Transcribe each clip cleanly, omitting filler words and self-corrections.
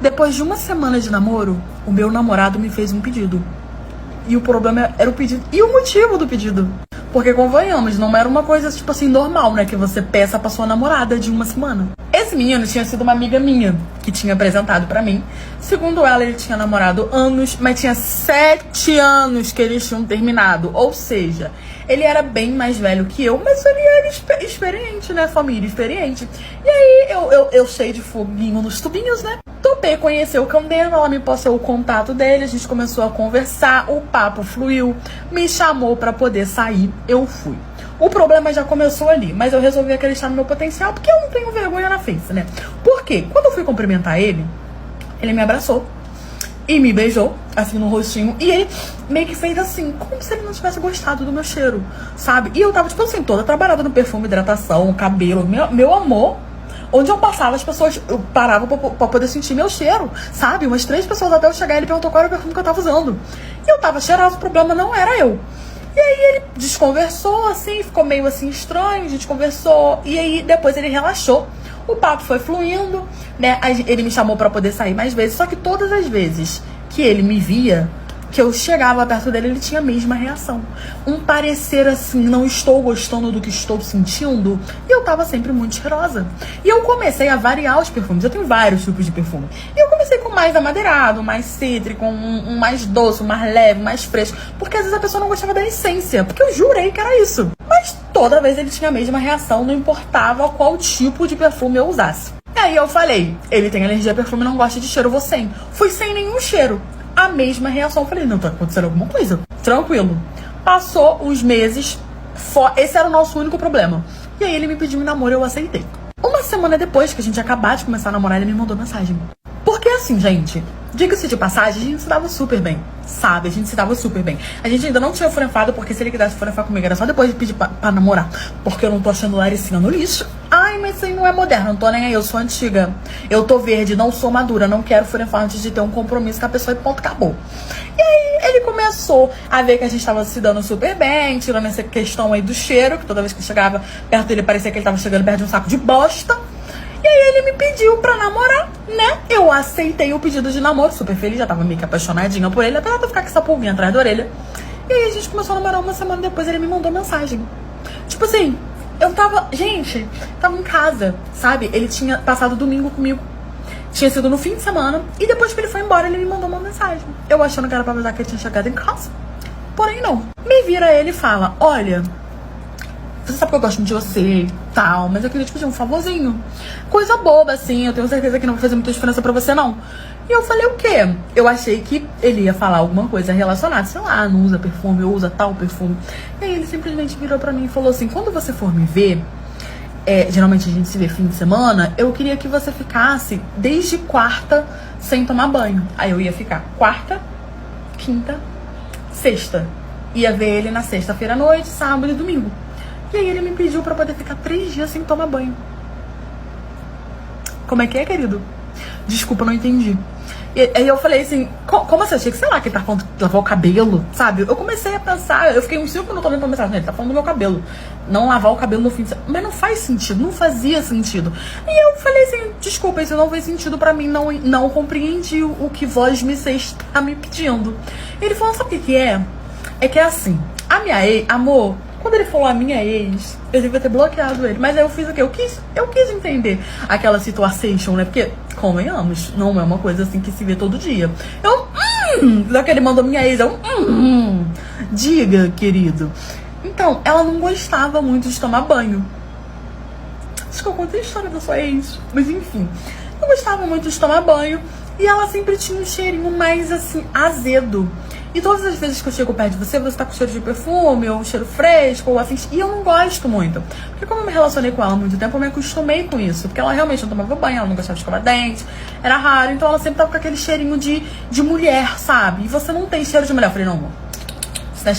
Depois de uma semana de namoro, o meu namorado me fez um pedido. E o problema era o pedido e o motivo do pedido. Porque, convenhamos, não era uma coisa, tipo assim, normal, né? Que você peça pra sua namorada de uma semana. Esse menino tinha sido uma amiga minha, que tinha apresentado pra mim. Segundo ela, ele tinha namorado anos, mas tinha 7 anos que eles tinham terminado. Ou seja, ele era bem mais velho que eu, mas ele era experiente, né? Família experiente. E aí, eu cheio de foguinho nos tubinhos, né? Topei conhecer o cão dele, ela me passou o contato dele, a gente começou a conversar, o papo fluiu, me chamou pra poder sair, eu fui. O problema já começou ali, mas eu resolvi acreditar no meu potencial, porque eu não tenho vergonha na face, né? Por quê? Quando eu fui cumprimentar ele, ele me abraçou e me beijou, assim, no rostinho, e ele meio que fez assim, como se ele não tivesse gostado do meu cheiro, sabe? E eu tava, tipo assim, toda trabalhada no perfume, hidratação, cabelo, meu amor. Onde eu passava, as pessoas paravam pra poder sentir meu cheiro, sabe? Umas 3 pessoas até eu chegar, ele perguntou qual era o perfume que eu tava usando. E eu tava cheirosa, o problema não era eu. E aí ele desconversou, assim, ficou meio assim estranho, a gente conversou. E aí depois ele relaxou, o papo foi fluindo, né? Ele me chamou pra poder sair mais vezes, só que todas as vezes que ele me via, que eu chegava perto dele, ele tinha a mesma reação. Um parecer assim, não estou gostando do que estou sentindo. E eu tava sempre muito cheirosa. E eu comecei a variar os perfumes. Eu tenho vários tipos de perfume. E eu comecei com mais amadeirado, mais cítrico, um mais doce, um mais leve, mais fresco. Porque às vezes a pessoa não gostava da essência. Porque eu jurei que era isso. Mas toda vez ele tinha a mesma reação, não importava qual tipo de perfume eu usasse. E aí eu falei, ele tem alergia a perfume, não gosta de cheiro, vou sem. Fui sem nenhum cheiro. A mesma reação. Eu falei, não, tá acontecendo alguma coisa. Tranquilo. Passou uns meses. Esse era o nosso único problema. E aí ele me pediu um namoro e eu aceitei. Uma semana depois que a gente acabou de começar a namorar, ele me mandou mensagem. Porque assim, gente, diga-se de passagem, a gente se dava super bem. Sabe? A gente se dava super bem. A gente ainda não tinha franfado, porque se ele quisesse franfar comigo, era só depois de pedir pra namorar. Porque eu não tô achando Laricinha no lixo. Ai, mas isso aí não é moderno, não tô nem aí, eu sou antiga. Eu tô verde, não sou madura, não quero franfar antes de ter um compromisso com a pessoa e ponto, acabou. E aí ele começou a ver que a gente tava se dando super bem, tirando essa questão aí do cheiro, que toda vez que eu chegava perto dele parecia que ele tava chegando perto de um saco de bosta. E aí ele me pediu pra namorar, né? Eu aceitei o pedido de namoro, super feliz, já tava meio que apaixonadinha por ele, até eu ficar com essa pulguinha atrás da orelha. E aí a gente começou a namorar, uma semana depois ele me mandou mensagem. Tipo assim, eu tava em casa, sabe? Ele tinha passado domingo comigo. Tinha sido no fim de semana. E depois que ele foi embora, ele me mandou uma mensagem. Eu achando que era pra avisar que ele tinha chegado em casa. Porém, não. Me vira ele e fala, olha, você sabe que eu gosto de você e tal, mas eu queria te pedir um favorzinho. Coisa boba, assim, eu tenho certeza que não vai fazer muita diferença pra você, não. E eu falei, o quê? Eu achei que ele ia falar alguma coisa relacionada, sei lá, não usa perfume, ou usa tal perfume. E aí ele simplesmente virou pra mim e falou assim, quando você for me ver, geralmente a gente se vê fim de semana, eu queria que você ficasse desde quarta sem tomar banho. Aí eu ia ficar quarta, quinta, sexta. Ia ver ele na sexta-feira à noite, sábado e domingo. E aí ele me pediu pra poder ficar 3 dias sem tomar banho. Como é que é, querido? Desculpa, não entendi. E aí eu falei assim, como assim? Achei que, sei lá, que ele tá falando de lavar o cabelo, sabe? Eu comecei a pensar, eu fiquei uns 5 minutos olhando pra mensagem, ele tá falando do meu cabelo. Não lavar o cabelo no fim de semana. Mas não faz sentido, não fazia sentido. E eu falei assim, desculpa, isso não fez sentido pra mim, não compreendi o que vós me está me pedindo. E ele falou, sabe o que é? É que é assim, a minha ex, amor, quando ele falou a minha ex, eu devia ter bloqueado ele. Mas aí eu fiz o quê? Eu quis entender aquela situação, né? Porque, convenhamos, não é uma coisa assim que se vê todo dia. Já que ele mandou minha ex, diga, querido. Então, ela não gostava muito de tomar banho. Acho que eu contei a história da sua ex. Mas enfim, não gostava muito de tomar banho. E ela sempre tinha um cheirinho mais assim, azedo. E todas as vezes que eu chego perto de você, você tá com cheiro de perfume, ou um cheiro fresco, ou assim. E eu não gosto muito. Porque como eu me relacionei com ela há muito tempo, eu me acostumei com isso. Porque ela realmente não tomava banho, ela não gostava de escovar dente. Era raro, então ela sempre tava com aquele cheirinho de mulher, sabe? E você não tem cheiro de mulher. Eu falei, não,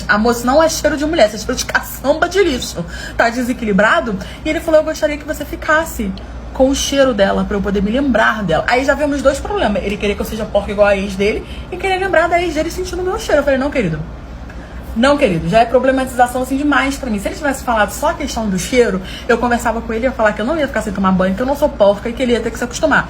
amor, isso não é cheiro de mulher, isso é cheiro de caçamba de lixo. Tá desequilibrado? E ele falou, eu gostaria que você ficasse com o cheiro dela, pra eu poder me lembrar dela. Aí já vemos 2 problemas. Ele queria que eu seja porca igual a ex dele e queria lembrar da ex dele sentindo o meu cheiro. Eu falei, não, querido. Não, querido. Já é problematização assim demais pra mim. Se ele tivesse falado só a questão do cheiro, eu conversava com ele e ia falar que eu não ia ficar sem tomar banho, que eu não sou porca e que ele ia ter que se acostumar.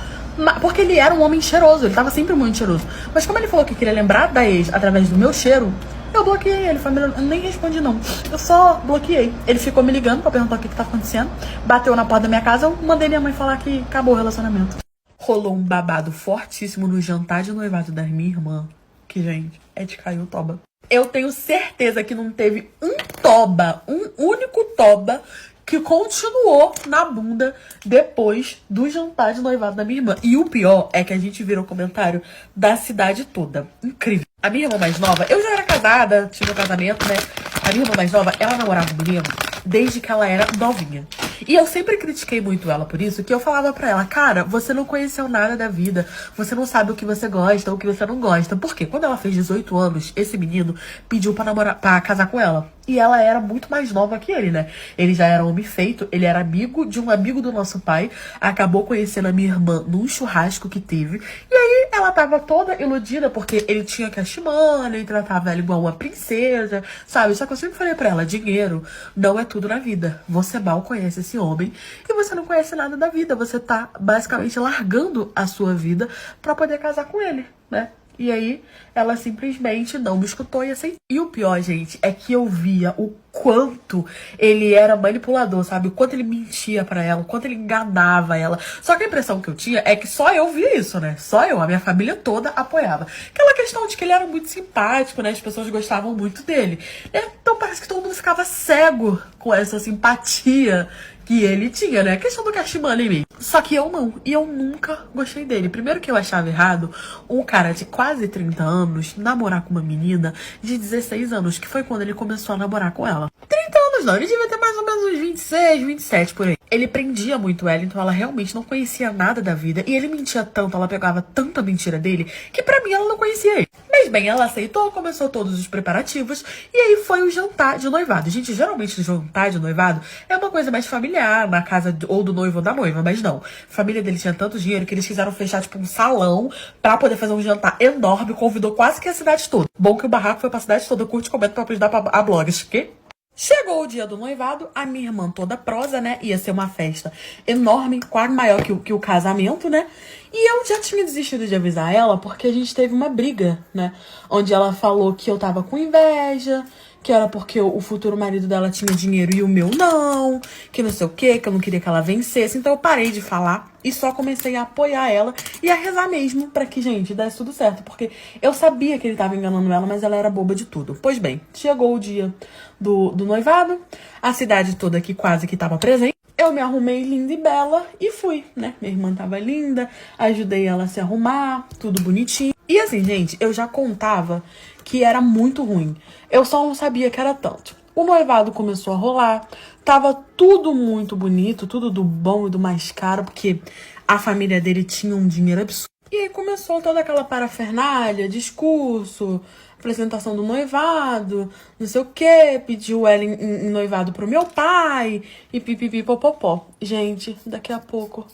Porque ele era um homem cheiroso, ele tava sempre muito cheiroso. Mas como ele falou que queria lembrar da ex através do meu cheiro, eu bloqueei ele. Foi melhor, eu nem respondi não. Eu só bloqueei. Ele ficou me ligando pra perguntar o que tá acontecendo. Bateu na porta da minha casa, eu mandei minha mãe falar que acabou o relacionamento. Rolou um babado fortíssimo no jantar de noivado da minha irmã. Que, gente, é de cair o toba. Eu tenho certeza que não teve um toba, um único toba, que continuou na bunda depois do jantar de noivado da minha irmã. E o pior é que a gente virou comentário da cidade toda. Incrível. A minha irmã mais nova, eu já era casada, tive um casamento, né? A minha irmã mais nova, ela namorava o menino desde que ela era novinha. E eu sempre critiquei muito ela por isso, que eu falava pra ela, cara, você não conheceu nada da vida, você não sabe o que você gosta ou o que você não gosta. Porque quando ela fez 18 anos, esse menino pediu pra casar com ela. E ela era muito mais nova que ele, né? Ele já era homem feito, ele era amigo de um amigo do nosso pai, acabou conhecendo a minha irmã num churrasco que teve. E aí ela tava toda iludida, porque ele tinha cachimana, ele tratava ela igual uma princesa, sabe? Só que eu sempre falei pra ela, dinheiro não é tudo na vida. Você mal conhece esse homem e você não conhece nada da vida. Você tá basicamente largando a sua vida pra poder casar com ele, né? E aí, ela simplesmente não me escutou e aceitou. E o pior, gente, é que eu via o quanto ele era manipulador, sabe? O quanto ele mentia pra ela, o quanto ele enganava ela. Só que a impressão que eu tinha é que só eu via isso, né? Só eu, a minha família toda apoiava. Aquela questão de que ele era muito simpático, né? As pessoas gostavam muito dele. Então parece que todo mundo ficava cego com essa simpatia que ele tinha, né? A questão do cachimano em mim. Só que eu não. E eu nunca gostei dele. Primeiro que eu achava errado um cara de quase 30 anos namorar com uma menina de 16 anos, que foi quando ele começou a namorar com ela. 30 anos não, ele devia ter mais ou menos uns 26, 27 por aí. Ele prendia muito ela, então ela realmente não conhecia nada da vida. E ele mentia tanto, ela pegava tanta mentira dele, que pra mim ela não conhecia ele. Mas bem, ela aceitou, começou todos os preparativos, e aí foi o jantar de noivado. Gente, geralmente o jantar de noivado é uma coisa mais familiar, na casa ou do noivo ou da noiva, mas não. A família dele tinha tanto dinheiro que eles quiseram fechar, tipo, um salão pra poder fazer um jantar enorme, convidou quase que a cidade toda. Bom que o barraco foi pra cidade toda, curte e comenta pra ajudar a blogs, que? Chegou o dia do noivado, a minha irmã toda prosa, né? Ia ser uma festa enorme, quase maior que o casamento, né? E eu já tinha desistido de avisar ela porque a gente teve uma briga, né? Onde ela falou que eu tava com inveja, que era porque o futuro marido dela tinha dinheiro e o meu não, que não sei o quê, que eu não queria que ela vencesse. Então eu parei de falar e só comecei a apoiar ela e a rezar mesmo pra que, gente, desse tudo certo. Porque eu sabia que ele tava enganando ela, mas ela era boba de tudo. Pois bem, chegou o dia do noivado, a cidade toda aqui quase que tava presente. Eu me arrumei linda e bela e fui, né? Minha irmã tava linda, ajudei ela a se arrumar, tudo bonitinho. E assim, gente, eu já contava que era muito ruim. Eu só não sabia que era tanto. O noivado começou a rolar, tava tudo muito bonito, tudo do bom e do mais caro, porque a família dele tinha um dinheiro absurdo. E aí começou toda aquela parafernália, discurso, apresentação do noivado, não sei o quê, pediu ela em noivado pro meu pai, e pipipipopopó. Gente, daqui a pouco,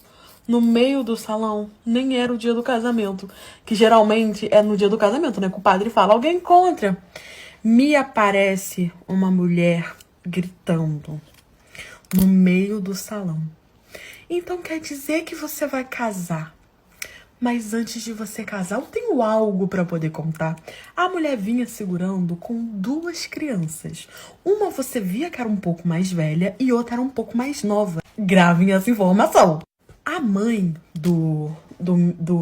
no meio do salão, nem era o dia do casamento, que geralmente é no dia do casamento, né, que o padre fala, alguém contra. Me aparece uma mulher gritando no meio do salão. Então quer dizer que você vai casar. Mas antes de você casar, eu tenho algo pra poder contar. A mulher vinha segurando com 2 crianças. Uma você via que era um pouco mais velha e outra era um pouco mais nova. Gravem essa informação. A mãe do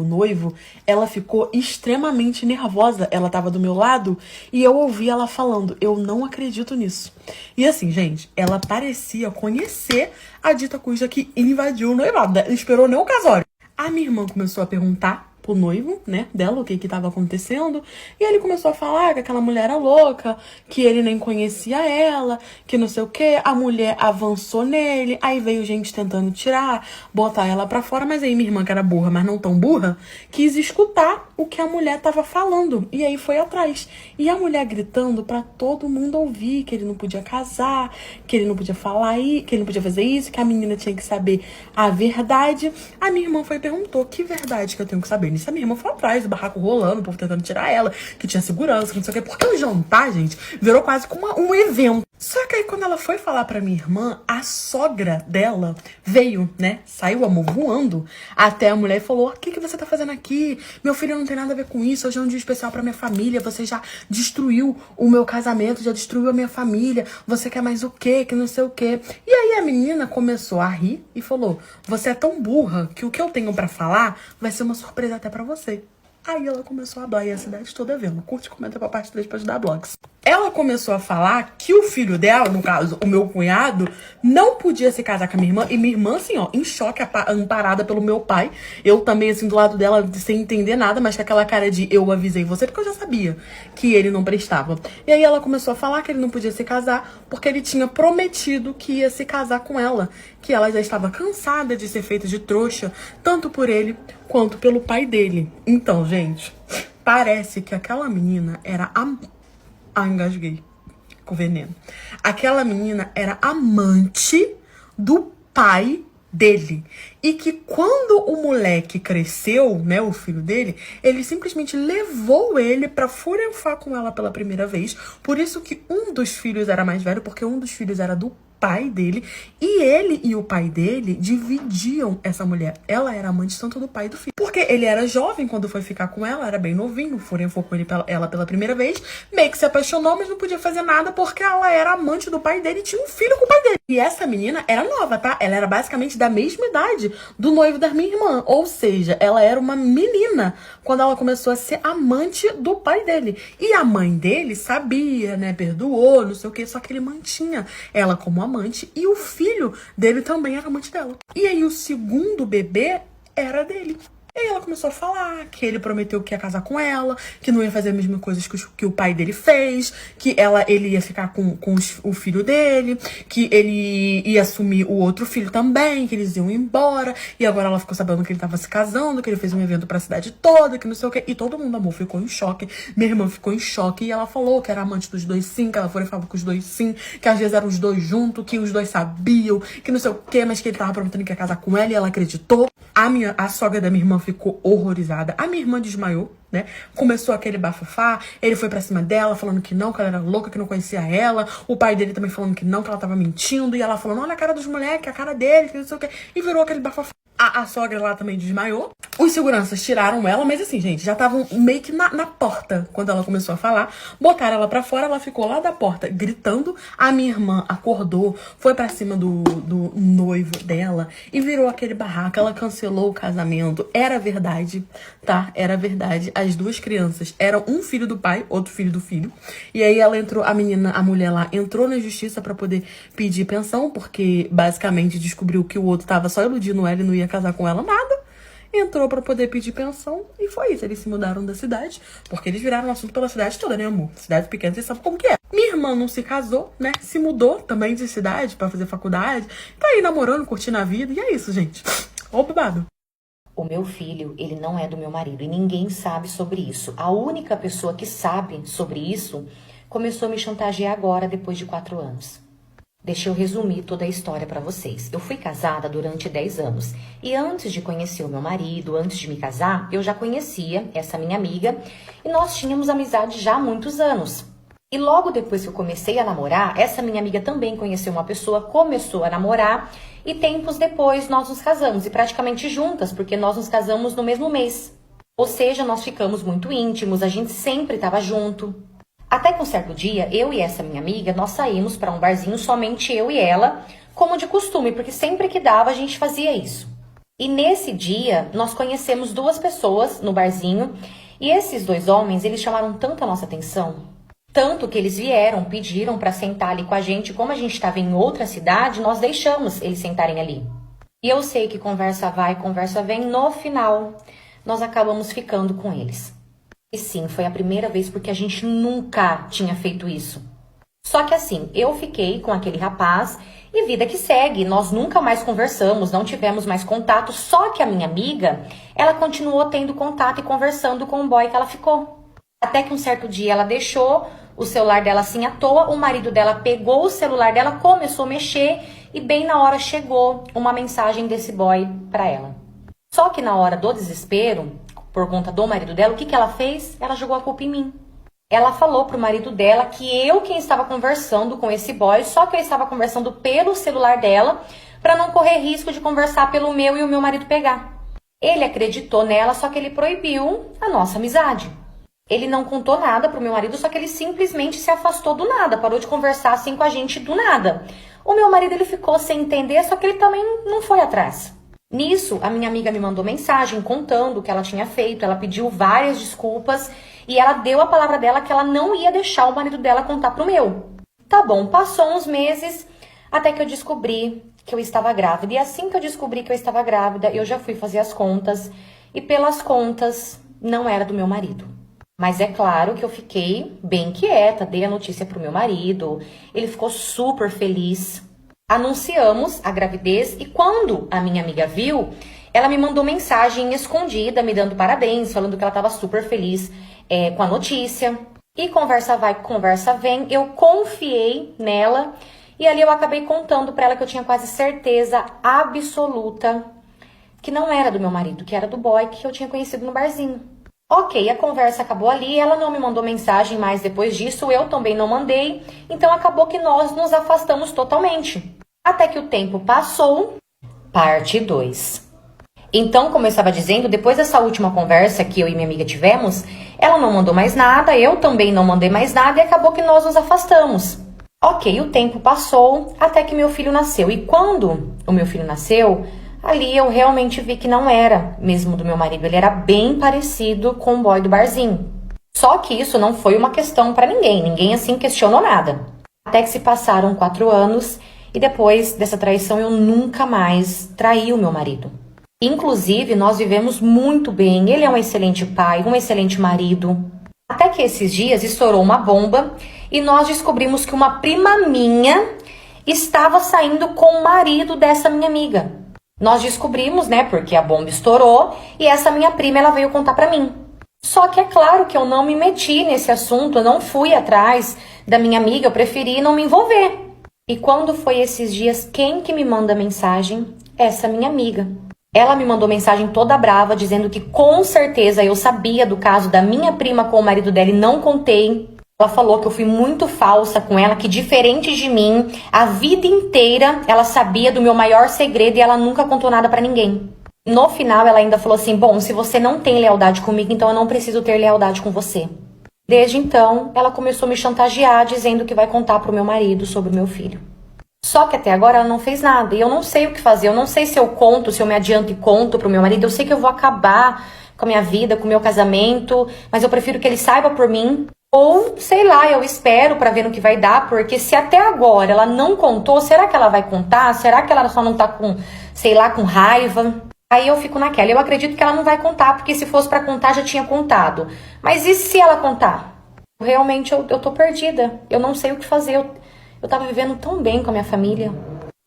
noivo, ela ficou extremamente nervosa. Ela tava do meu lado e eu ouvi ela falando, eu não acredito nisso. E assim, gente, ela parecia conhecer a dita cuja que invadiu o noivado. Não esperou nem o casório. A minha irmã começou a perguntar pro noivo, né, dela, o que que tava acontecendo. E ele começou a falar que aquela mulher era louca, que ele nem conhecia ela, que não sei o quê. A mulher avançou nele, aí veio gente tentando tirar, botar ela pra fora. Mas aí minha irmã, que era burra, mas não tão burra, quis escutar o que a mulher tava falando. E aí foi atrás. E a mulher gritando pra todo mundo ouvir que ele não podia casar, que ele não podia falar, que ele não podia fazer isso, que a menina tinha que saber a verdade. A minha irmã foi e perguntou, que verdade que eu tenho que saber? Nisso a minha irmã foi atrás, o barraco rolando, o povo tentando tirar ela, que tinha segurança, que não sei o quê. Porque o jantar, gente, virou quase como um evento. Só que aí quando ela foi falar pra minha irmã, a sogra dela veio, né? Saiu a amor voando até a mulher e falou: o que que você tá fazendo aqui? Meu filho não tem nada a ver com isso, hoje é um dia especial pra minha família, você já destruiu o meu casamento, já destruiu a minha família, você quer mais o quê? Que não sei o quê. E aí a menina começou a rir e falou: você é tão burra que o que eu tenho pra falar vai ser uma surpresa até pra você. Aí ela começou a hablar e a cidade toda vendo. Curte e comenta pra parte 3 pra ajudar blogs. Ela começou a falar que o filho dela, no caso, o meu cunhado, não podia se casar com a minha irmã. E minha irmã, assim, ó, em choque, amparada pelo meu pai. Eu também, assim, do lado dela, sem entender nada, mas com aquela cara de eu avisei você, porque eu já sabia que ele não prestava. E aí ela começou a falar que ele não podia se casar, porque ele tinha prometido que ia se casar com ela. Que ela já estava cansada de ser feita de trouxa, tanto por ele quanto pelo pai dele. Então, gente, parece que aquela menina era engasguei com veneno. Aquela menina era amante do pai dele. E que quando o moleque cresceu, né, o filho dele, ele simplesmente levou ele pra furefar com ela pela primeira vez. Por isso que um dos filhos era mais velho, porque um dos filhos era do pai dele, e ele e o pai dele dividiam essa mulher. Ela era amante tanto do pai e do filho. Porque ele era jovem quando foi ficar com ela, era bem novinho, furefou com ela pela primeira vez, meio que se apaixonou, mas não podia fazer nada porque ela era amante do pai dele e tinha um filho com o pai dele. E essa menina era nova, tá? Ela era basicamente da mesma idade do noivo da minha irmã, ou seja, ela era uma menina quando ela começou a ser amante do pai dele. E a mãe dele sabia, né, perdoou, não sei o que, só que ele mantinha ela como amante e o filho dele também era amante dela. E aí o segundo bebê era dele. E aí ela começou a falar que ele prometeu que ia casar com ela, que não ia fazer as mesmas coisas que o pai dele fez, que ele ia ficar com o filho dele, que ele ia assumir o outro filho também, que eles iam embora. E agora ela ficou sabendo que ele tava se casando, que ele fez um evento pra cidade toda, que não sei o quê. E todo mundo, amor, ficou em choque. Minha irmã ficou em choque e ela falou que era amante dos dois sim, que ela foi e falava com os dois sim, que às vezes eram os dois juntos, que os dois sabiam, que não sei o quê, mas que ele tava prometendo que ia casar com ela e ela acreditou. A sogra da minha irmã ficou horrorizada. A minha irmã desmaiou, né? Começou aquele bafafá. Ele foi pra cima dela, falando que não, que ela era louca, que não conhecia ela. O pai dele também falando que não, que ela tava mentindo. E ela falando, olha a cara dos moleques, a cara dele, que não sei o quê. E virou aquele bafafá. A sogra lá também desmaiou. Os seguranças tiraram ela, mas assim, gente, já estavam meio que na porta quando ela começou a falar. Botaram ela pra fora, ela ficou lá da porta gritando. A minha irmã acordou, foi pra cima do noivo dela e virou aquele barraco. Ela cancelou o casamento. Era verdade, tá? Era verdade. As duas crianças eram um filho do pai, outro filho do filho. E aí ela entrou, a mulher lá entrou na justiça pra poder pedir pensão, porque basicamente descobriu que o outro tava só iludindo ela e não ia casar com ela nada. Entrou pra poder pedir pensão e foi isso. Eles se mudaram da cidade, porque eles viraram assunto pela cidade toda, né, amor? Cidade pequena, você sabe como que é. Minha irmã não se casou, né? Se mudou também de cidade pra fazer faculdade. Tá aí namorando, curtindo a vida. E é isso, gente. Ô, babado. O meu filho, ele não é do meu marido e ninguém sabe sobre isso. A única pessoa que sabe sobre isso começou a me chantagear agora, depois de 4 anos. Deixa eu resumir toda a história para vocês. Eu fui casada durante 10 anos. E antes de conhecer o meu marido, antes de me casar, eu já conhecia essa minha amiga. E nós tínhamos amizade já há muitos anos. E logo depois que eu comecei a namorar, essa minha amiga também conheceu uma pessoa, começou a namorar. E tempos depois nós nos casamos. E praticamente juntas, porque nós nos casamos no mesmo mês. Ou seja, nós ficamos muito íntimos, a gente sempre estava junto. Até que um certo dia, eu e essa minha amiga, nós saímos para um barzinho, somente eu e ela, como de costume, porque sempre que dava a gente fazia isso. E nesse dia, nós conhecemos 2 pessoas no barzinho, e esses 2 homens, eles chamaram tanto a nossa atenção, tanto que eles vieram, pediram para sentar ali com a gente, como a gente estava em outra cidade, nós deixamos eles sentarem ali. E eu sei que conversa vai, conversa vem, no final, nós acabamos ficando com eles. E sim, foi a primeira vez porque a gente nunca tinha feito isso. Só que assim, eu fiquei com aquele rapaz e vida que segue. Nós nunca mais conversamos, não tivemos mais contato. Só que a minha amiga, ela continuou tendo contato e conversando com o boy que ela ficou. Até que um certo dia ela deixou o celular dela assim à toa. O marido dela pegou o celular dela, começou a mexer e bem na hora chegou uma mensagem desse boy pra ela. Só que na hora do desespero, por conta do marido dela, o que ela fez? Ela jogou a culpa em mim. ela falou pro marido dela que eu quem estava conversando com esse boy, só que eu estava conversando pelo celular dela, para não correr risco de conversar pelo meu e o meu marido pegar. Ele acreditou nela, só que ele proibiu a nossa amizade. Ele não contou nada pro meu marido, só que ele simplesmente se afastou do nada, parou de conversar assim com a gente do nada. O meu marido ele ficou sem entender, só que ele também não foi atrás. Nisso, a minha amiga me mandou mensagem contando o que ela tinha feito, ela pediu várias desculpas e ela deu a palavra dela que ela não ia deixar o marido dela contar pro meu. Tá bom, passou uns meses até que eu descobri que eu estava grávida. E assim que eu descobri que eu estava grávida, eu já fui fazer as contas e pelas contas não era do meu marido. Mas é claro que eu fiquei bem quieta, dei a notícia pro meu marido, ele ficou super feliz. Anunciamos a gravidez e quando a minha amiga viu, ela me mandou mensagem escondida, me dando parabéns, falando que ela estava super feliz com a notícia. E conversa vai, conversa vem, eu confiei nela e ali eu acabei contando para ela que eu tinha quase certeza absoluta que não era do meu marido, que era do boy que eu tinha conhecido no barzinho. Ok, a conversa acabou ali, ela não me mandou mensagem mais depois disso, eu também não mandei, então acabou que nós nos afastamos totalmente. Até que o tempo passou, parte 2. Então, como eu estava dizendo, depois dessa última conversa que eu e minha amiga tivemos, ela não mandou mais nada, eu também não mandei mais nada e acabou que nós nos afastamos. Ok, o tempo passou até que meu filho nasceu. E quando o meu filho nasceu, ali eu realmente vi que não era mesmo do meu marido. Ele era bem parecido com o boy do barzinho. Só que isso não foi uma questão pra ninguém. Ninguém assim questionou nada. Até que se passaram 4 anos e depois dessa traição eu nunca mais traí o meu marido. Inclusive, nós vivemos muito bem. Ele é um excelente pai, um excelente marido. Até que esses dias estourou uma bomba e nós descobrimos que uma prima minha estava saindo com o marido dessa minha amiga. Nós descobrimos, né, porque a bomba estourou e essa minha prima, ela veio contar pra mim. Só que é claro que eu não me meti nesse assunto, eu não fui atrás da minha amiga, eu preferi não me envolver. E quando foi esses dias, quem que me manda mensagem? Essa minha amiga. Ela me mandou mensagem toda brava, dizendo que com certeza eu sabia do caso da minha prima com o marido dela e não contei. Ela falou que eu fui muito falsa com ela, que diferente de mim, a vida inteira ela sabia do meu maior segredo e ela nunca contou nada pra ninguém. No final ela ainda falou assim, bom, se você não tem lealdade comigo, então eu não preciso ter lealdade com você. Desde então, ela começou a me chantagear, dizendo que vai contar pro meu marido sobre o meu filho. Só que até agora ela não fez nada e eu não sei o que fazer. Eu não sei se eu conto, se eu me adianto e conto pro meu marido. Eu sei que eu vou acabar com a minha vida, com o meu casamento, mas eu prefiro que ele saiba por mim. Ou, sei lá, eu espero pra ver no que vai dar, porque se até agora ela não contou, será que ela vai contar? Será que ela só não tá com, sei lá, com raiva? Aí eu fico naquela. Eu acredito que ela não vai contar, porque se fosse pra contar, já tinha contado. Mas e se ela contar? Realmente eu tô perdida. Eu não sei o que fazer. Eu tava vivendo tão bem com a minha família.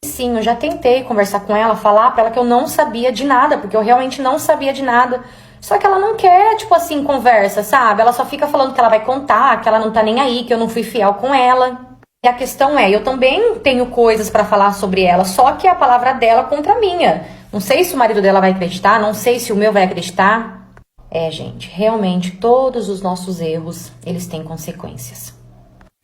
Sim, eu já tentei conversar com ela, falar pra ela que eu não sabia de nada, porque eu realmente não sabia de nada. Só que ela não quer, tipo assim, conversa, sabe? Ela só fica falando que ela vai contar, que ela não tá nem aí, que eu não fui fiel com ela. E a questão é, eu também tenho coisas pra falar sobre ela, só que a palavra dela contra a minha. Não sei se o marido dela vai acreditar, não sei se o meu vai acreditar. É, gente, realmente todos os nossos erros, eles têm consequências.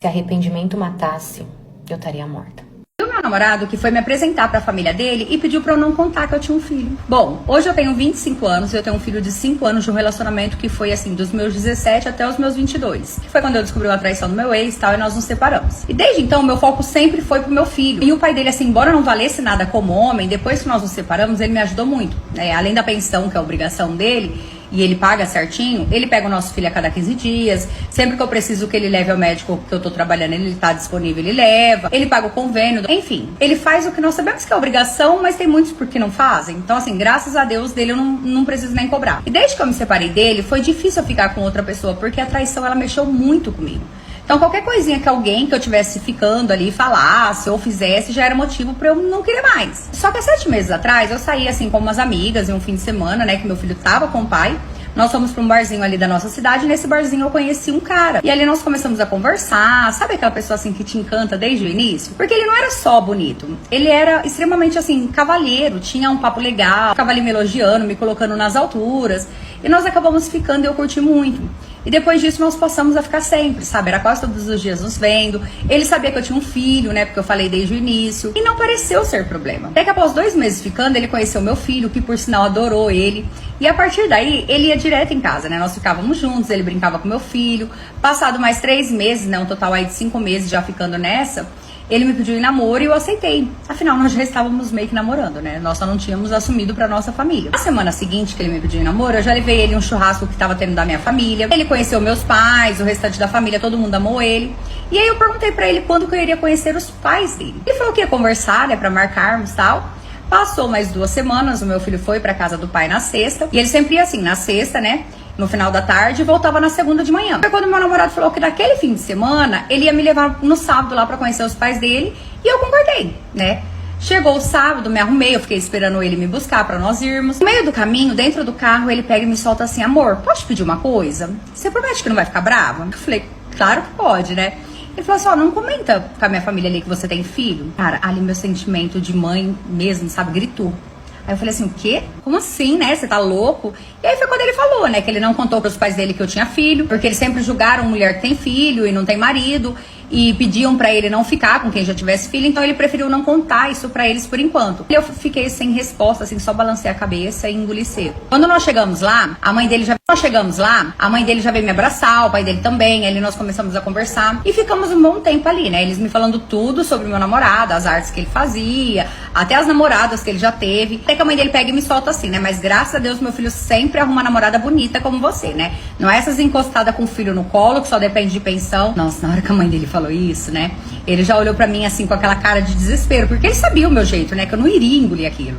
Se arrependimento matasse, eu estaria morta. O meu namorado que foi me apresentar pra família dele e pediu pra eu não contar que eu tinha um filho. Bom, hoje eu tenho 25 anos e eu tenho um filho de 5 anos de um relacionamento que foi assim, dos meus 17 até os meus 22. Que foi quando eu descobri uma traição do meu ex e tal, e nós nos separamos. E desde então, meu foco sempre foi pro meu filho. E o pai dele, assim, embora não valesse nada como homem, depois que nós nos separamos, ele me ajudou muito. Além da pensão, que é a obrigação dele, e ele paga certinho, ele pega o nosso filho a cada 15 dias. Sempre que eu preciso que ele leve ao médico, que eu tô trabalhando, ele tá disponível, ele leva. Ele paga o convênio. Enfim, ele faz o que nós sabemos que é obrigação, mas tem muitos por que não fazem. Então, assim, graças a Deus dele eu não preciso nem cobrar. E desde que eu me separei dele, foi difícil eu ficar com outra pessoa, porque a traição, ela mexeu muito comigo. Então, qualquer coisinha que alguém que eu tivesse ficando ali falasse ou fizesse, já era motivo pra eu não querer mais. Só que há 7 meses atrás, eu saí assim com umas amigas em um fim de semana, né, que meu filho tava com o pai. Nós fomos pra um barzinho ali da nossa cidade e nesse barzinho eu conheci um cara. E ali nós começamos a conversar, sabe aquela pessoa assim que te encanta desde o início? Porque ele não era só bonito, ele era extremamente assim, cavalheiro, tinha um papo legal, ficava ali me elogiando, me colocando nas alturas. E nós acabamos ficando e eu curti muito. E depois disso nós passamos a ficar sempre, sabe? Era quase todos os dias nos vendo. Ele sabia que eu tinha um filho, né? Porque eu falei desde o início. E não pareceu ser problema. Até que após 2 meses ficando, ele conheceu meu filho, que por sinal adorou ele. E a partir daí, ele ia direto em casa, né? Nós ficávamos juntos, ele brincava com meu filho. Passado mais 3 meses, né? Um total aí de 5 meses já ficando nessa, ele me pediu em namoro e eu aceitei. Afinal, nós já estávamos meio que namorando, né? Nós só não tínhamos assumido pra nossa família. Na semana seguinte que ele me pediu em namoro, eu já levei ele em um churrasco que tava tendo da minha família. Ele conheceu meus pais, o restante da família, todo mundo amou ele. E aí eu perguntei pra ele quando que eu iria conhecer os pais dele. Ele falou que ia conversar, né? Pra marcarmos e tal. Passou mais 2 semanas, o meu filho foi pra casa do pai na sexta. E ele sempre ia assim, na sexta, né? No final da tarde e voltava na segunda de manhã. Foi quando meu namorado falou que naquele fim de semana ele ia me levar no sábado lá pra conhecer os pais dele. E eu concordei, né? Chegou o sábado, me arrumei, eu fiquei esperando ele me buscar pra nós irmos. No meio do caminho, dentro do carro, ele pega e me solta assim: amor, posso te pedir uma coisa? Você promete que não vai ficar brava? Eu falei, claro que pode, né? Ele falou assim, ó, não comenta com a minha família ali que você tem filho. Cara, ali meu sentimento de mãe mesmo, sabe, gritou. Aí eu falei assim, o quê? Como assim, né? Você tá louco? E aí foi quando ele falou, né? Que ele não contou pros pais dele que eu tinha filho. Porque eles sempre julgaram mulher que tem filho e não tem marido. E pediam pra ele não ficar com quem já tivesse filho. Então ele preferiu não contar isso pra eles por enquanto. Eu fiquei sem resposta, assim, só balancei a cabeça e engoli seco. Quando nós chegamos lá, a mãe dele já veio me abraçar, o pai dele também. Aí nós começamos a conversar. E ficamos um bom tempo ali, né? Eles me falando tudo sobre o meu namorado, as artes que ele fazia, até as namoradas que ele já teve. Até que a mãe dele pega e me solta assim, né? Mas graças a Deus meu filho sempre arruma uma namorada bonita como você, né? Não é essas encostadas com o filho no colo, que só depende de pensão. Nossa, na hora que a mãe dele falou isso, né? Ele já olhou pra mim assim com aquela cara de desespero, porque ele sabia o meu jeito, né? Que eu não iria engolir aquilo.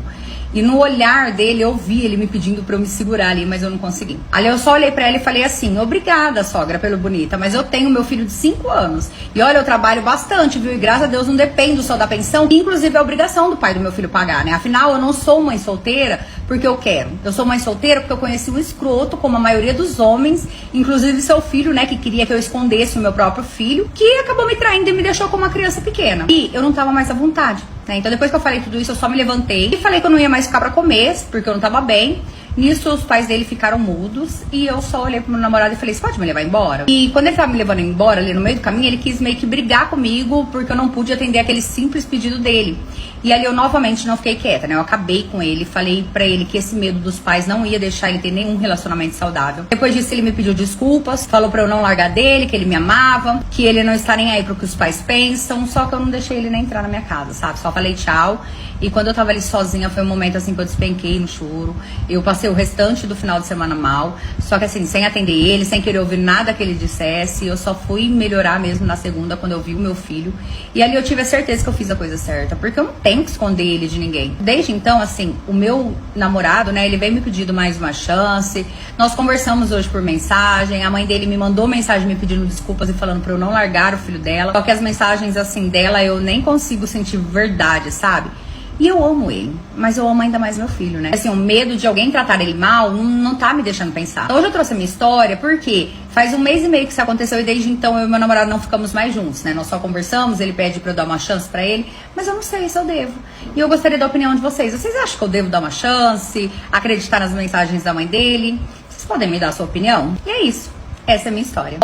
E no olhar dele eu vi ele me pedindo pra eu me segurar ali, mas eu não consegui. Ali eu só olhei pra ela e falei assim, obrigada, sogra, pelo bonita, mas eu tenho meu filho de 5 anos. E olha, eu trabalho bastante, viu? E graças a Deus não dependo só da pensão, que inclusive é obrigação do pai do meu filho pagar, né? Afinal, eu não sou mãe solteira porque eu quero. Eu sou mãe solteira porque eu conheci um escroto, como a maioria dos homens, inclusive seu filho, né? Que queria que eu escondesse o meu próprio filho, que acabou me traindo e me deixou como uma criança pequena. E eu não tava mais à vontade, né? Então depois que eu falei tudo isso, eu só me levantei e falei que eu não ia mais ficar pra comer, porque eu não tava bem. Nisso, os pais dele ficaram mudos e eu só olhei pro meu namorado e falei, você pode me levar embora? E quando ele tava me levando embora, ali no meio do caminho, ele quis meio que brigar comigo porque eu não pude atender aquele simples pedido dele. E ali eu novamente não fiquei quieta, né? Eu acabei com ele, falei pra ele que esse medo dos pais não ia deixar ele ter nenhum relacionamento saudável. Depois disso, ele me pediu desculpas, falou pra eu não largar dele, que ele me amava, que ele não está nem aí pro que os pais pensam, só que eu não deixei ele nem entrar na minha casa, sabe? Só falei tchau. E quando eu tava ali sozinha, foi um momento assim que eu despenquei no choro. Eu passei o restante do final de semana mal, só que assim, sem atender ele, sem querer ouvir nada que ele dissesse. Eu só fui melhorar mesmo na segunda, quando eu vi o meu filho. E ali eu tive a certeza que eu fiz a coisa certa, porque eu não tenho que esconder ele de ninguém. Desde então, assim, o meu namorado, né, ele veio me pedindo mais uma chance. Nós conversamos hoje por mensagem. A mãe dele me mandou mensagem me pedindo desculpas e falando pra eu não largar o filho dela. Só que as mensagens, assim, dela, eu nem consigo sentir verdade, sabe? E eu amo ele, mas eu amo ainda mais meu filho, né? Assim, o medo de alguém tratar ele mal não tá me deixando pensar. Então, hoje eu trouxe a minha história porque faz 1 mês e meio que isso aconteceu e desde então eu e meu namorado não ficamos mais juntos, né? Nós só conversamos, ele pede pra eu dar uma chance pra ele, mas eu não sei se eu devo. E eu gostaria da opinião de vocês. Vocês acham que eu devo dar uma chance, acreditar nas mensagens da mãe dele? Vocês podem me dar a sua opinião? E é isso. Essa é a minha história.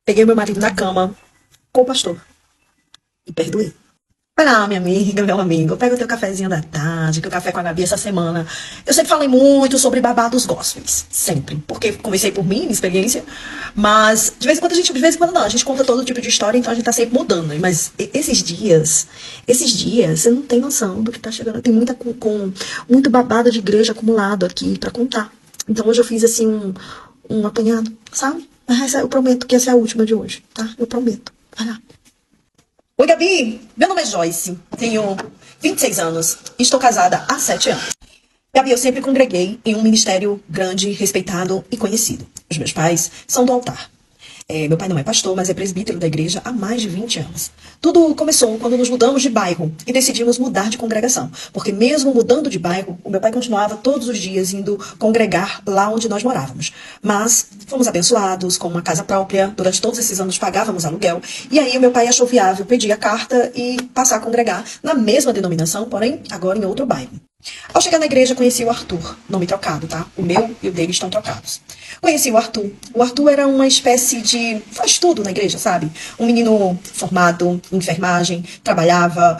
Peguei meu marido na cama com o pastor e perdoei. Vai lá, minha amiga, meu amigo, pega o teu cafezinho da tarde, que o Café com a Gabi essa semana. Eu sempre falei muito sobre babados gospels, sempre, porque comecei por mim, minha experiência, mas de vez em quando não, a gente conta todo tipo de história, então a gente tá sempre mudando. Mas esses dias, você não tem noção do que tá chegando. Tem muito babado de igreja acumulado aqui pra contar. Então hoje eu fiz assim um apanhado, sabe? Mas eu prometo que essa é a última de hoje, tá? Eu prometo. Vai lá. Oi, Gabi. Meu nome é Joyce. Tenho 26 anos e estou casada há 7 anos. Gabi, eu sempre congreguei em um ministério grande, respeitado e conhecido. Os meus pais são do altar. Meu pai não é pastor, mas é presbítero da igreja há mais de 20 anos. Tudo começou quando nos mudamos de bairro e decidimos mudar de congregação. Porque mesmo mudando de bairro, o meu pai continuava todos os dias indo congregar lá onde nós morávamos. Mas fomos abençoados com uma casa própria. Durante todos esses anos pagávamos aluguel. E aí o meu pai achou viável pedir a carta e passar a congregar na mesma denominação, porém agora em outro bairro. Ao chegar na igreja, conheci o Arthur, nome trocado, tá? O meu e o dele estão trocados. Conheci o Arthur. O Arthur era uma espécie de faz tudo na igreja, sabe? Um menino formado em enfermagem, trabalhava,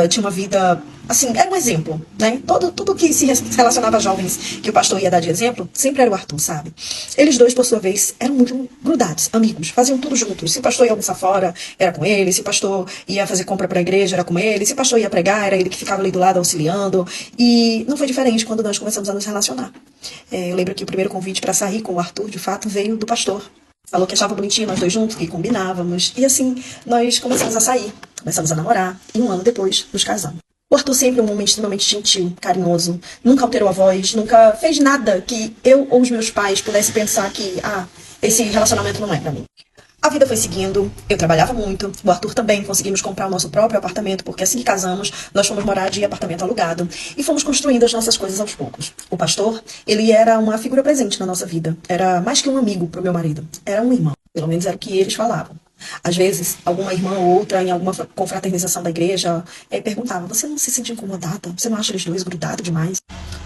tinha uma vida, assim, era um exemplo, né? Tudo que se relacionava a jovens que o pastor ia dar de exemplo, sempre era o Arthur, sabe? Eles dois, por sua vez, eram muito grudados, amigos, faziam tudo juntos. Se o pastor ia almoçar fora, era com ele. Se o pastor ia fazer compra para a igreja, era com ele. Se o pastor ia pregar, era ele que ficava ali do lado auxiliando. E não foi diferente quando nós começamos a nos relacionar. Eu lembro que o primeiro convite para sair com o Arthur, de fato, veio do pastor. Falou que achava bonitinho nós dois juntos, que combinávamos. E assim, nós começamos a sair, começamos a namorar. E 1 ano depois, nos casamos. O Arthur sempre um homem extremamente gentil, carinhoso. Nunca alterou a voz, nunca fez nada que eu ou os meus pais pudessem pensar que, esse relacionamento não é pra mim. A vida foi seguindo, eu trabalhava muito, o Arthur também, conseguimos comprar o nosso próprio apartamento, porque assim que casamos, nós fomos morar de apartamento alugado e fomos construindo as nossas coisas aos poucos. O pastor, ele era uma figura presente na nossa vida, era mais que um amigo pro meu marido, era um irmão, pelo menos era o que eles falavam. Às vezes, alguma irmã ou outra, em alguma confraternização da igreja, perguntava, você não se sente incomodada? Você não acha eles dois grudados demais?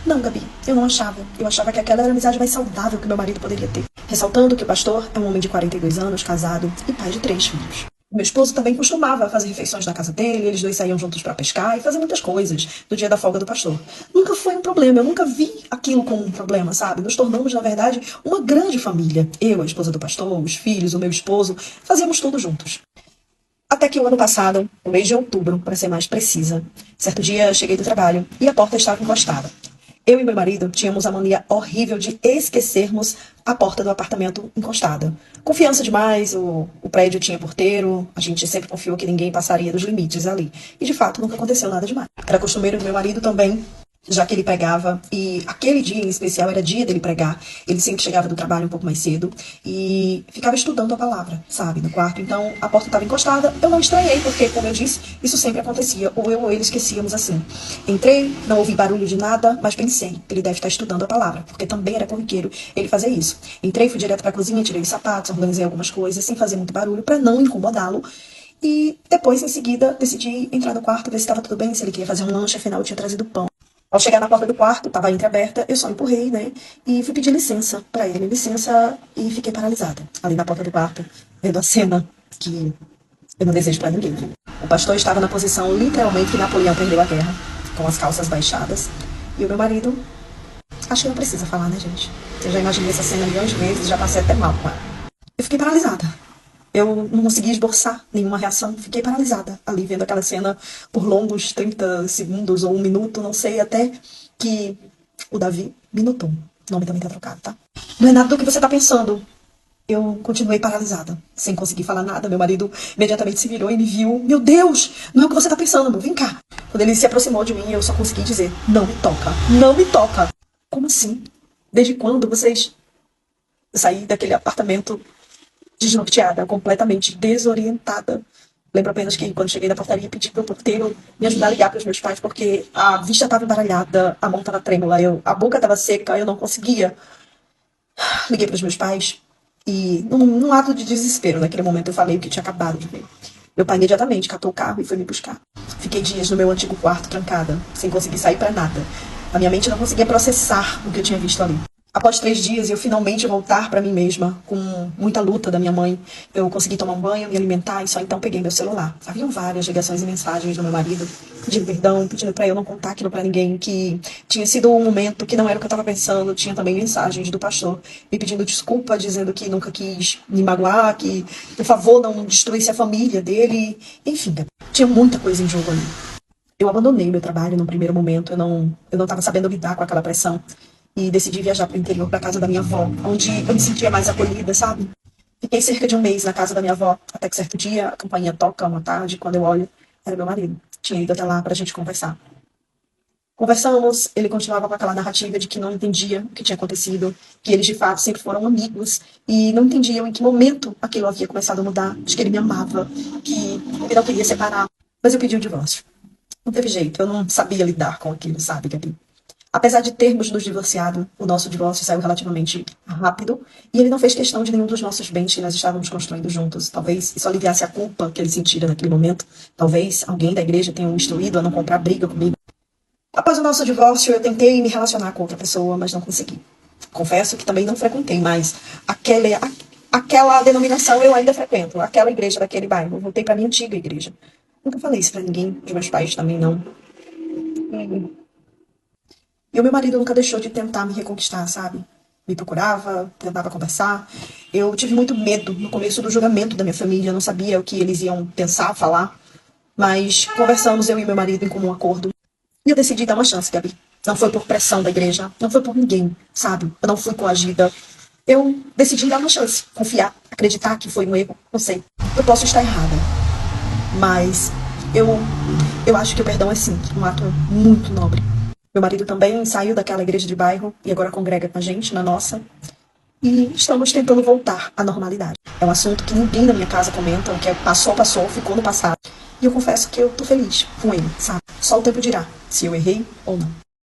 Não, Gabi, eu não achava. Eu achava que aquela era a amizade mais saudável que meu marido poderia ter. Ressaltando que o pastor é um homem de 42 anos, casado e pai de 3 filhos. Meu esposo também costumava fazer refeições na casa dele, eles dois saíam juntos para pescar e fazer muitas coisas no dia da folga do pastor. Nunca foi um problema, eu nunca vi aquilo como um problema, sabe? Nos tornamos, na verdade, uma grande família. Eu, a esposa do pastor, os filhos, o meu esposo, fazíamos tudo juntos. Até que o ano passado, no mês de outubro, para ser mais precisa, certo dia cheguei do trabalho e a porta estava encostada. Eu e meu marido tínhamos a mania horrível de esquecermos a porta do apartamento encostada. Confiança demais, o prédio tinha porteiro, a gente sempre confiou que ninguém passaria dos limites ali. E de fato nunca aconteceu nada demais. Era costumeiro do meu marido também, já que ele pregava, e aquele dia em especial era dia dele pregar. Ele sempre chegava do trabalho um pouco mais cedo e ficava estudando a palavra, sabe, no quarto. Então a porta estava encostada, eu não estranhei, porque, como eu disse, isso sempre acontecia, ou eu ou ele esquecíamos assim. Entrei, não ouvi barulho de nada, mas pensei, ele deve estar estudando a palavra, porque também era corriqueiro ele fazer isso. Entrei, fui direto para a cozinha, tirei os sapatos, organizei algumas coisas, sem fazer muito barulho, para não incomodá-lo. E depois, em seguida, decidi entrar no quarto, ver se estava tudo bem, se ele queria fazer um lanche, afinal eu tinha trazido pão. Ao chegar na porta do quarto, estava entreaberta, eu só empurrei, né? E fui pedir licença para ele, licença, e fiquei paralisada. Ali na porta do quarto, vendo a cena que eu não desejo para ninguém. O pastor estava na posição, literalmente, que Napoleão perdeu a guerra, com as calças baixadas. E o meu marido, acho que não precisa falar, né, gente? Eu já imaginei essa cena milhões de vezes, já passei até mal com ela. Eu fiquei paralisada. Eu não conseguia esboçar nenhuma reação, fiquei paralisada ali, vendo aquela cena por longos 30 segundos ou 1 minuto, não sei, até que o Davi me notou. O nome também tá trocado, tá? Não é nada do que você tá pensando. Eu continuei paralisada, sem conseguir falar nada. Meu marido imediatamente se virou e me viu. Meu Deus, não é o que você tá pensando, amor, vem cá. Quando ele se aproximou de mim, eu só consegui dizer, não me toca, não me toca. Como assim? Desde quando vocês... Eu saí daquele apartamento desnorteada, completamente desorientada. Lembro apenas que quando cheguei na portaria pedi para o porteiro me ajudar a ligar para os meus pais, porque a vista estava embaralhada, a mão estava trêmula, a boca estava seca, eu não conseguia. Liguei para os meus pais e num ato de desespero, naquele momento eu falei o que tinha acabado de ver. Meu pai imediatamente catou o carro e foi me buscar. Fiquei dias no meu antigo quarto, trancada, sem conseguir sair para nada. A minha mente não conseguia processar o que eu tinha visto ali. Após 3 dias, eu finalmente voltar para mim mesma, com muita luta da minha mãe. Eu consegui tomar um banho, me alimentar e só então peguei meu celular. Haviam várias ligações e mensagens do meu marido, pedindo perdão, pedindo para eu não contar aquilo para ninguém, que tinha sido um momento que não era o que eu estava pensando. Tinha também mensagens do pastor me pedindo desculpa, dizendo que nunca quis me magoar, que, por favor, não destruísse a família dele. Enfim, tinha muita coisa em jogo ali. Eu abandonei meu trabalho num primeiro momento, eu não estava sabendo lidar com aquela pressão. E decidi viajar para o interior, para casa da minha avó, onde eu me sentia mais acolhida, sabe? Fiquei cerca de 1 mês na casa da minha avó, até que certo dia a campainha toca uma tarde, quando eu olho, era meu marido. Tinha ido até lá para a gente conversar. Conversamos, ele continuava com aquela narrativa de que não entendia o que tinha acontecido, que eles de fato sempre foram amigos, e não entendiam em que momento aquilo havia começado a mudar, de que ele me amava, que ele não queria separar. Mas eu pedi o divórcio. Não teve jeito, eu não sabia lidar com aquilo, sabe, Gabi? Apesar de termos nos divorciado, o nosso divórcio saiu relativamente rápido e ele não fez questão de nenhum dos nossos bens que nós estávamos construindo juntos. Talvez isso aliviasse a culpa que ele sentira naquele momento. Talvez alguém da igreja tenha o instruído a não comprar briga comigo. Após o nosso divórcio, eu tentei me relacionar com outra pessoa, mas não consegui. Confesso que também não frequentei mais aquela denominação eu ainda frequento, aquela igreja daquele bairro. Eu voltei para minha antiga igreja. Nunca falei isso para ninguém, os meus pais também não. E o meu marido nunca deixou de tentar me reconquistar, sabe? Me procurava, tentava conversar. Eu tive muito medo no começo do julgamento da minha família, eu não sabia o que eles iam pensar, falar. Mas conversamos, eu e meu marido, em comum acordo. E eu decidi dar uma chance, Gabi. Não foi por pressão da igreja, não foi por ninguém, sabe? Eu não fui coagida. Eu decidi dar uma chance, confiar, acreditar que foi um erro, não sei. Eu posso estar errada, mas eu acho que o perdão é sim um ato muito nobre. Meu marido também saiu daquela igreja de bairro e agora congrega com a gente na nossa. E estamos tentando voltar à normalidade. É um assunto que ninguém na minha casa comenta, o que passou, ficou no passado. E eu confesso que eu tô feliz com ele, sabe? Só o tempo dirá se eu errei ou não.